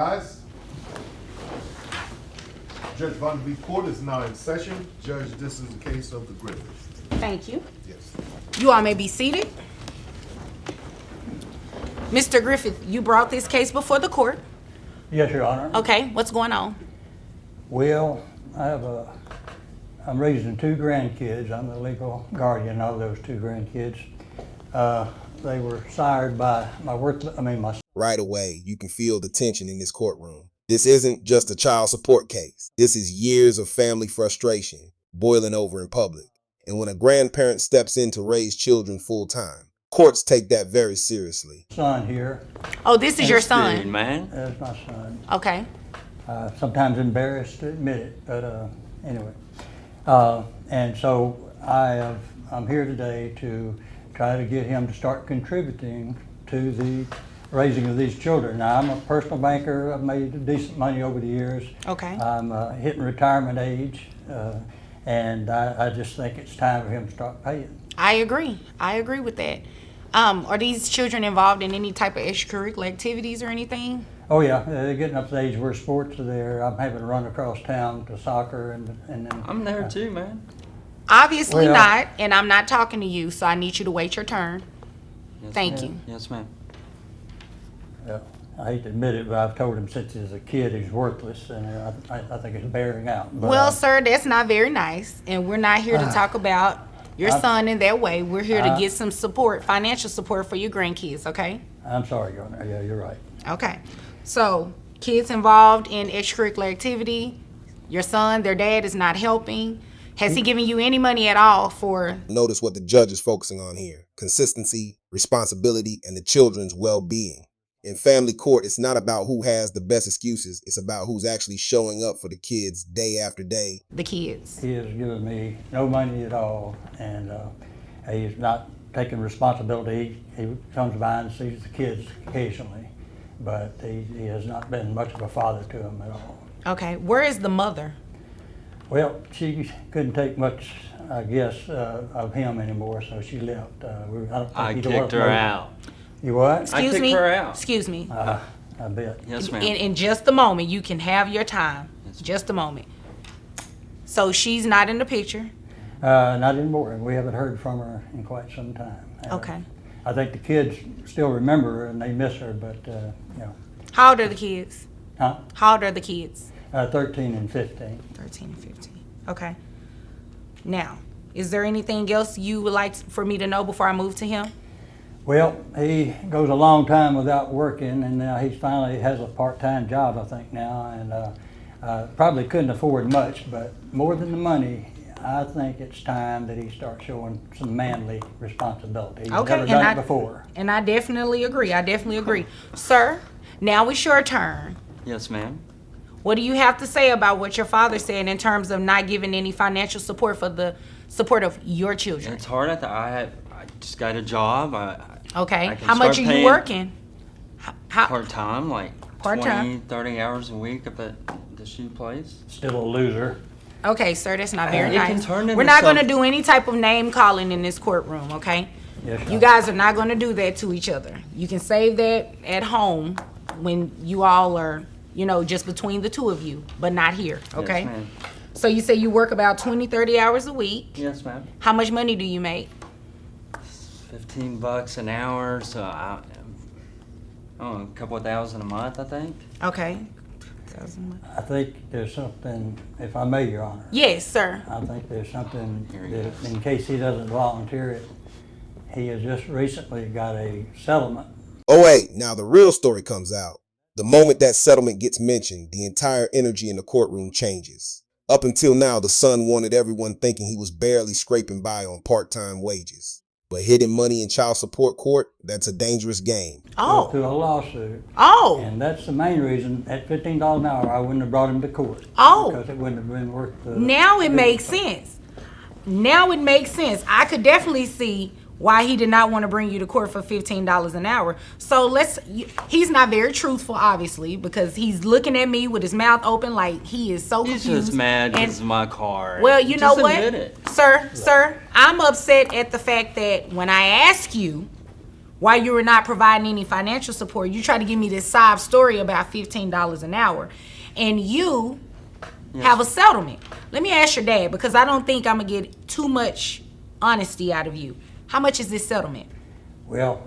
Guys, Judge Von V. Court is now in session. Judge, this is the case of the Griffiths. Thank you. Yes. You all may be seated. Mr. Griffith, you brought this case before the court. Yes, Your Honor. Okay, what's going on? Well, I'm raising two grandkids. I'm the legal guardian of those two grandkids. They were sired by my Right away, you can feel the tension in this courtroom. This isn't just a child support case. This is years of family frustration boiling over in public. And when a grandparent steps in to raise children full time, courts take that very seriously. son here. Oh, this is your Dude, son. man. That's my son. Okay. Sometimes embarrassed to admit it, but anyway. And so I'm here today to try to get him to start contributing to the raising of these children. Now, I'm a personal banker. I've made decent money over the years. Okay. I'm hitting retirement age, and I just think it's time for him to start paying. I agree. I agree with that. Are these children involved in any type of extracurricular activities or anything? Oh yeah, they're getting up to the age where sports are there. I'm having to run across town to soccer and then. I'm there too, man. Obviously Well- not, and I'm not talking to you, so I need you to wait your turn. Yes, Thank ma'am. you. Yes, ma'am. I hate to admit it, but I've told him since he's a kid he's worthless, and I think it's bearing out. But, Well, sir, that's not very nice, and we're not here to talk about your son in that way. We're here to get some support, financial support for your grandkids, okay? I'm sorry, Your Honor. Yeah, you're right. Okay. So, kids involved in extracurricular activity, your son, their dad is not helping. Has he given you any money at all for... Notice what the judge is focusing on here: consistency, responsibility, and the children's well-being. In family court, it's not about who has the best excuses. It's about who's actually showing up for the kids day after day. the kids? He has given me no money at all, and he's not taking responsibility. He comes by and sees the kids occasionally, but he has not been much of a father to them at all. Okay. Where is the mother? Well, she couldn't take much, I guess, of him anymore, so she left. I kicked her out. You what? Excuse kicked me? her out. Excuse me. I bet. Yes, ma'am. In just a moment, you can have your time. Yes, Just a moment. So she's not in the picture? Not anymore. We haven't heard from her in quite some time. Okay. I think the kids still remember her and they miss her, but, How old are the kids? Huh? How old are the kids? 13 and 15. 13 and 15. Okay. Now, is there anything else you would like for me to know before I move to him? Well, he goes a long time without working, and now he finally has a part-time job, I think now, and probably couldn't afford much, but more than the money, I think it's time that he starts showing some manly responsibility. He's Okay, never done it before. And I definitely agree. I definitely agree. Sir, now it's your turn. Yes, ma'am. What do you have to say about what your father said in terms of not giving any financial support for the support of your children? It's hard. I just got a job. Okay. I can How much start are you paying working? How, part-time, like Part-time. 20, 30 hours a week at the shoe place. Still a loser. okay, sir, that's not very It can nice. turn We're into not going to something- do any type of name calling in this courtroom, okay? Yes, You guys are not going to do that to each other. You can save that at home when you all are, just between the two of you, but not here, okay? Yes, ma'am. So you say you work about 20, 30 hours a week. Yes, ma'am. How much money do you make? $15 an hour, so a couple of thousand a month, I think. Okay. I think there's something, if I may, Your Honor. Yes, sir. I think there's something Here he that, goes. in case he doesn't volunteer it, he has just recently got a settlement. Oh wait, now the real story comes out. The moment that settlement gets mentioned, the entire energy in the courtroom changes. Up until now, the son wanted everyone thinking he was barely scraping by on part-time wages. But hidden money in child support court, that's a dangerous game. Oh. To a lawsuit. Oh. And that's the main reason, at $15 an hour, I wouldn't have brought him to court. Oh. Because it wouldn't have been worth the... Now it makes sense. Now it makes sense. I could definitely see why he did not want to bring you to court for $15 an hour. So he's not very truthful, obviously, because he's looking at me with his mouth open like he is so He's confused. just mad And- because of my car. Well, you know Just what, admit it. sir, I'm upset at the fact that when I ask you Why you were not providing any financial support. You try to give me this sob story about $15 an hour. And you have a settlement. Let me ask your dad, because I don't think I'm going to get too much honesty out of you. How much is this settlement? Well,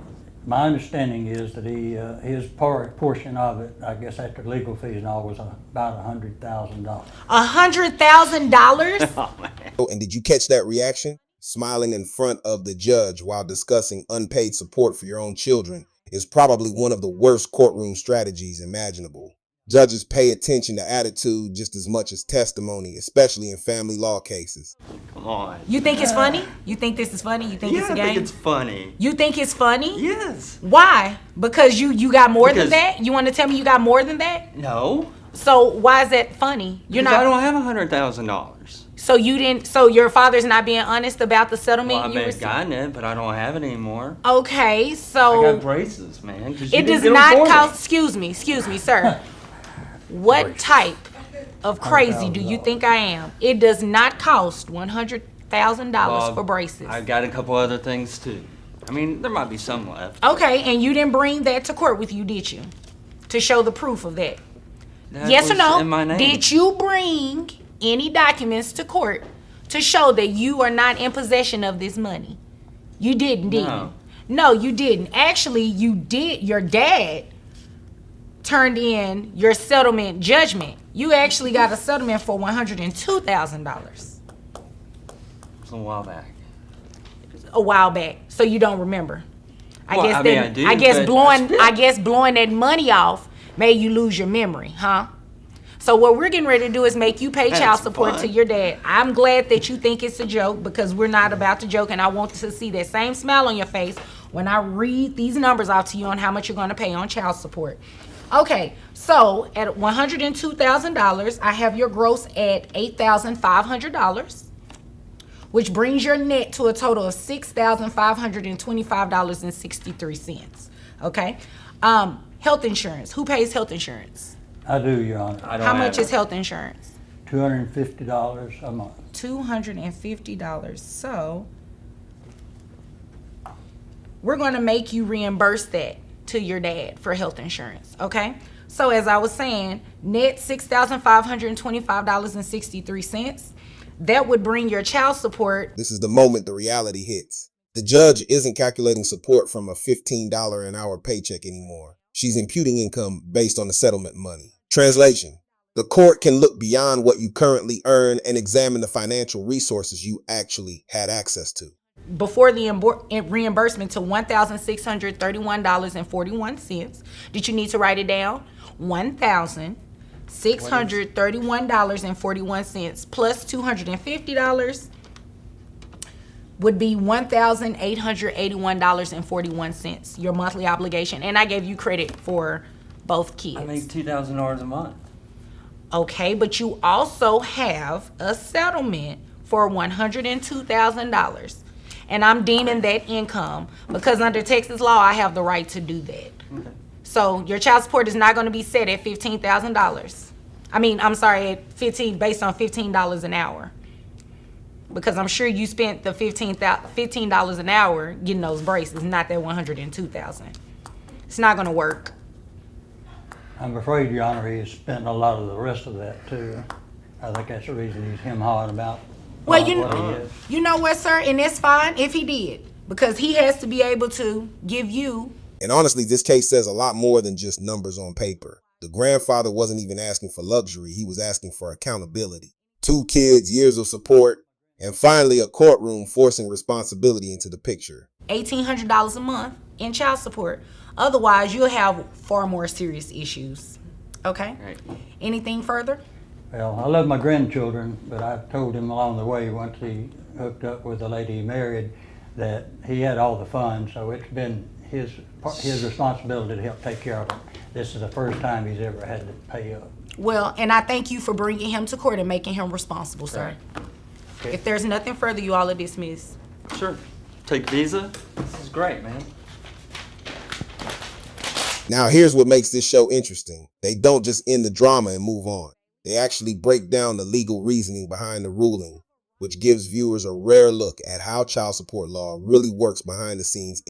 my understanding is that his portion of it, I guess after legal fees and all, was about $100,000. $100,000? Oh, and did you catch that reaction? Smiling in front of the judge while discussing unpaid support for your own children is probably one of the worst courtroom strategies imaginable. Judges pay attention to attitude just as much as testimony, especially in family law cases. Come on. You think it's funny? You think this is funny? You think it's a game? I think it's funny. You think it's funny? Yes. Why? Because you got more than Because- that? You want to tell me you got more than that? No. So why is that funny? You're Because I not. don't have $100,000. So you didn't. So your father's not being honest about the settlement. Well, I you may have received? gotten it, but I don't have it anymore. Okay, I so got braces, man. 'Cause you it didn't does get 'em not for me. cost. Excuse me, sir. What type of crazy do you think I am? It does not cost $100,000 for braces. I got a couple other things too. I mean, there might be some left. Okay, and you didn't bring that to court with you, did you? To show the proof of that? That Yes or was no? in my name. Did you bring any documents to court to show that you are not in possession of this money? You didn't, did No. you? No, you didn't. Actually, you did. Your dad turned in your settlement judgment. You actually got a settlement for $102,000 It was a while back. a while back. So you don't remember. Well, I mean, I do, I guess but blowing still. I guess blowing that money off made you lose your memory, huh? So what we're getting ready to do is make you pay child That's support fun. to your dad. I'm glad that you think it's a joke, because we're not about to joke, and I want to see that same smile on your face when I read these numbers out to you on how much you're going to pay on child support. Okay, so at $102,000, I have your gross at $8,500, which brings your net to a total of $6,525.63. Okay, health insurance. Who pays health insurance? I do, Your Honor. I don't How have much it. is health insurance? $250 a month. $250. So we're going to make you reimburse that to your dad for health insurance, okay? So as I was saying, net $6,525.63. That would bring your child support. This is the moment the reality hits. The judge isn't calculating support from a $15 an hour paycheck anymore. She's imputing income based on the settlement money. Translation: the court can look beyond what you currently earn and examine the financial resources you actually had access to. Before the reimbursement to $1,631.41. Did you need to write it down? $1,631.41 plus $250 would be $1,881.41, your monthly obligation. And I gave you credit for both kids. I make $2,000 a month. Okay, but you also have a settlement for $102,000. And I'm deeming that income because under Texas law, I have the right to do that. Okay. So your child support is not going to be set at $15,000. At based on $15 an hour. Because I'm sure you spent the $15 an hour getting those braces, not that $102,000. It's not going to work. I'm afraid, Your Honor, he has spent a lot of the rest of that too. I think that's the reason he's hawing about Well, what he is. you know what, sir, and that's fine if he did, because he has to be able to give you. And honestly, this case says a lot more than just numbers on paper. The grandfather wasn't even asking for luxury. He was asking for accountability. 2 kids, years of support, and finally a courtroom forcing responsibility into the picture. $1,800 a month in child support. Otherwise, you'll have far more serious issues. Okay? Right. Anything further? Well, I love my grandchildren, but I've told him along the way, once he hooked up with the lady he married, that he had all the funds, so it's been his responsibility to help take care of them. This is the first time he's ever had to pay up. Well, and I thank you for bringing him to court and making him responsible, sir. Okay. If there's nothing further, you all are dismissed. Sure. Take Visa. This is great, man. Now here's what makes this show interesting. They don't just end the drama and move on. They actually break down the legal reasoning behind the ruling, which gives viewers a rare look at how child support law really works behind the scenes